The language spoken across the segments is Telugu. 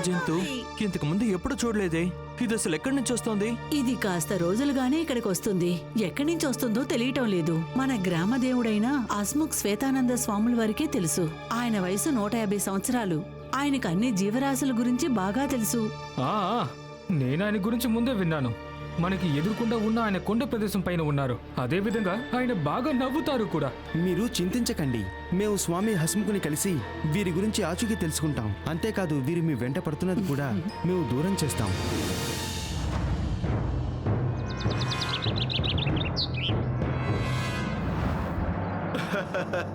జంతు ఇంతకు ముందు ఎప్పుడు చూడలేదే. ఇది అసలు ఎక్కడి నుంచి వస్తోంది? ఇది కాస్త రోజులుగానే ఇక్కడికి వస్తుంది. ఎక్కడి నుంచి వస్తుందో తెలియటం లేదు. మన గ్రామ దేవుడైన హస్ముఖ్ శ్వేతానంద స్వాముల వారికే తెలుసు. ఆయన వయసు 150 సంవత్సరాలు. ఆయనకు అన్ని జీవరాశుల గురించి బాగా తెలుసు. నేను ఆయన గురించి ముందే విన్నాను. మనకి ఎదురుకుండా ఉన్న ఆయన కొండ ప్రదేశం పైన ఉన్నారు. అదే విధంగా ఆయన బాగా నవ్వుతారు కూడా. మీరు చింతించకండి. మేము స్వామి హస్ముఖుని కలిసి వీరి గురించి ఆచూకీ తెలుసుకుంటాం. అంతేకాదు వీరు మీ వెంట పడుతున్నది కూడా మేము దూరం చేస్తాం.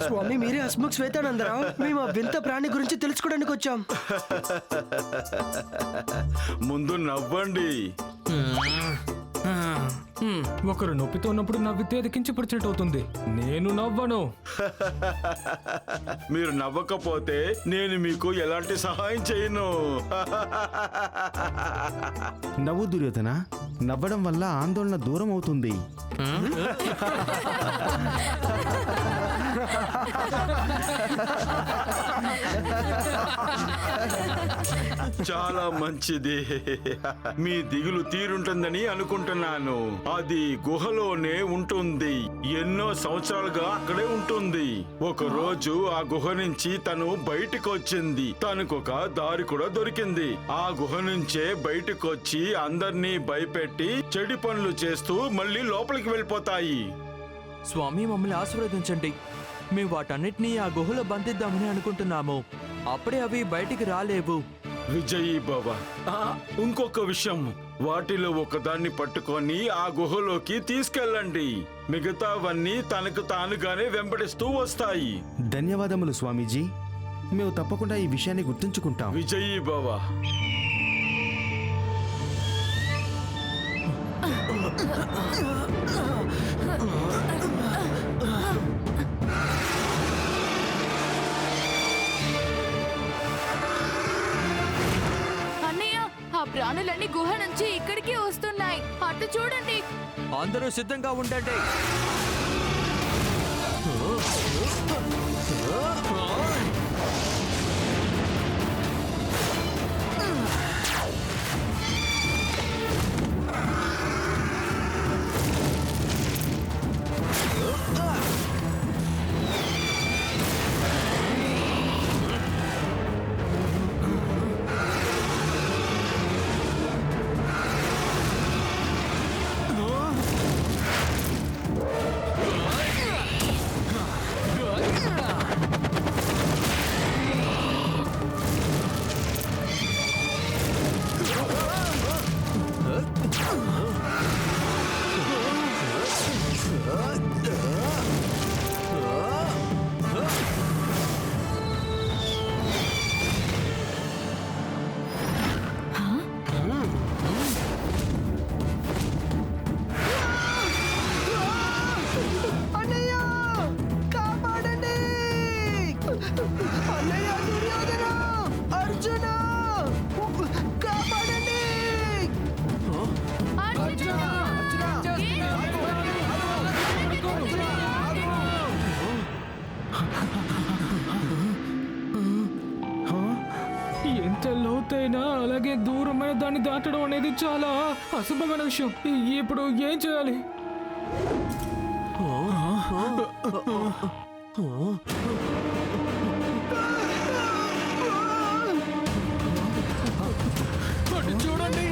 స్వామి మీరే హస్ముఖ్ శ్వేతానందరావు. మేము ఆ వింత ప్రాణి గురించి తెలుసుకోవడానికి వచ్చాం. ముందు నవ్వండి. ఒకరు నొప్పితో ఉన్నప్పుడు నవ్వితే అది కించపరిచినట్టు అవుతుంది. నేను నవ్వను. మీరు నవ్వకపోతే నేను మీకు ఎలాంటి సహాయం చేయను. నవ్వు దుర్యోధన. నవ్వడం వల్ల ఆందోళన దూరం అవుతుంది. చాలా మంచిది. మీ దిగులు తీరుంటుందని అనుకుంటున్నాను. అది గుహలోనే ఉంటుంది. ఎన్నో సంవత్సరాలుగా అక్కడే ఉంటుంది. ఒక రోజు ఆ గుహ నుంచి తను బయటకు వచ్చింది. తనకొక దారి కూడా దొరికింది. ఆ గుహ నుంచే బయటకు వచ్చి అందర్నీ భయపెట్టి చెడు పనులు చేస్తూ మళ్ళీ లోపలికి వెళ్ళిపోతాయి. స్వామి, మమ్మల్ని ఆశీర్వదించండి. మేము వాటన్నిటినీ ఆ గుహలో బంధిద్దామని అనుకుంటున్నాము. అప్పుడే అవి బయటికి రాలేవు. విజయీ భవ. ఇంకొక విషయం, వాటిలో ఒకదాన్ని పట్టుకొని ఆ గుహలోకి తీసుకెళ్ళండి. మిగతావన్నీ తనకు తానుగానే వెంబడిస్తూ వస్తాయి. ధన్యవాదములు స్వామీజీ. మేము తప్పకుండా ఈ విషయాన్ని గుర్తుంచుకుంటాం. విజయీ భవ. ఆ ప్రాణులన్నీ గుహ నుంచి ఇక్కడికి వస్తున్నాయి. అటు చూడండి. అందరూ సిద్ధంగా ఉండండి. ఎంత లోతైనా అలాగే దూరమైన దాన్ని దాటడం అనేది చాలా అశుభమైన విషయం. ఇప్పుడు ఏం చేయాలి? చూడండి.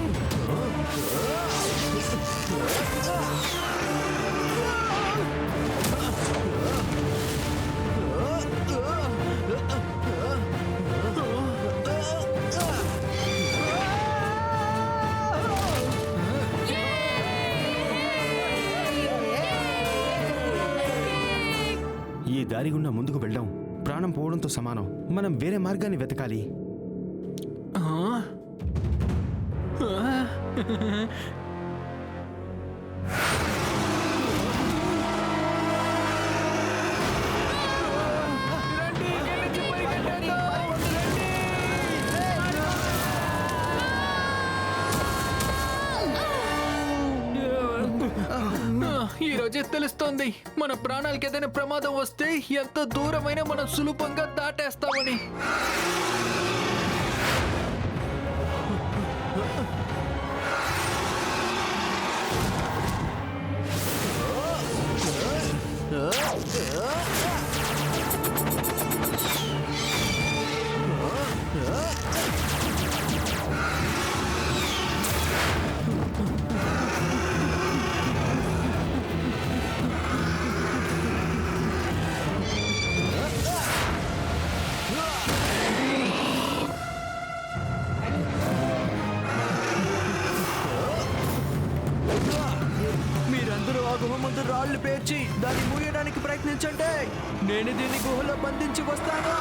ఈ దారి గుండా ముందుకు వెళ్దాం ప్రాణం పోవడంతో సమానం. మనం వేరే మార్గాన్ని వెతకాలి. ఈ రోజే తెలుస్తోంది మన ప్రాణాలకి ఏదైనా ప్రమాదం వస్తే ఎంత దూరమైనా మనం సులభంగా దాటేస్తామని. గుహ ముందు రాళ్లు పేర్చి దాన్ని మూయడానికి ప్రయత్నించండి. నేను దీన్ని గుహలో బంధించి వస్తాను.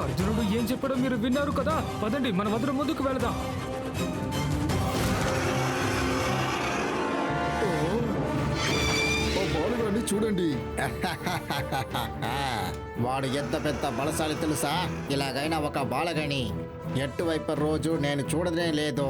అర్జునుడు ఏం చెప్పాడో మీరు విన్నారు కదా. పదండి, మనం అందరం ముందుకు వెళదాం. ఓ బాలుగాన్ని చూడండి. వాడు ఎంత పెద్ద బలశాలి తెలుసా? ఇలాగైనా ఒక బాలగని ఎటువైపు రోజు నేను చూడనే లేదు.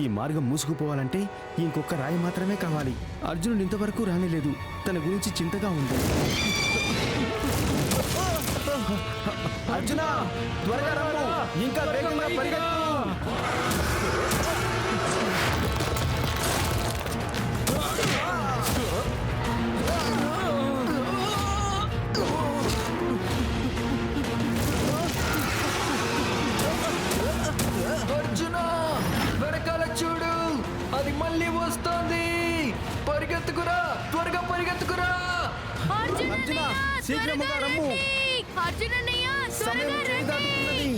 ఈ మార్గం మూసుకుపోవాలంటే ఇంకొక రాయి మాత్రమే కావాలి. అర్జునుడు ఇంతవరకు రానేలేదు. తన గురించి చింతగా ఉంది. అర్జున, త్వరగా రమ్ము. ఇంకా వేగంగా పరిగెత్తు. అర్జున, వెనకాల చూడు, అది మళ్ళీ వస్తోంది. పరిగెత్తుకురా, త్వరగా పరిగెత్తుకురా. అర్జున, శీఘ్రముగా రమ్ము. అర్జునన్నయ్య, త్వరగా సమయం రండి. చేదాటుతున్నది.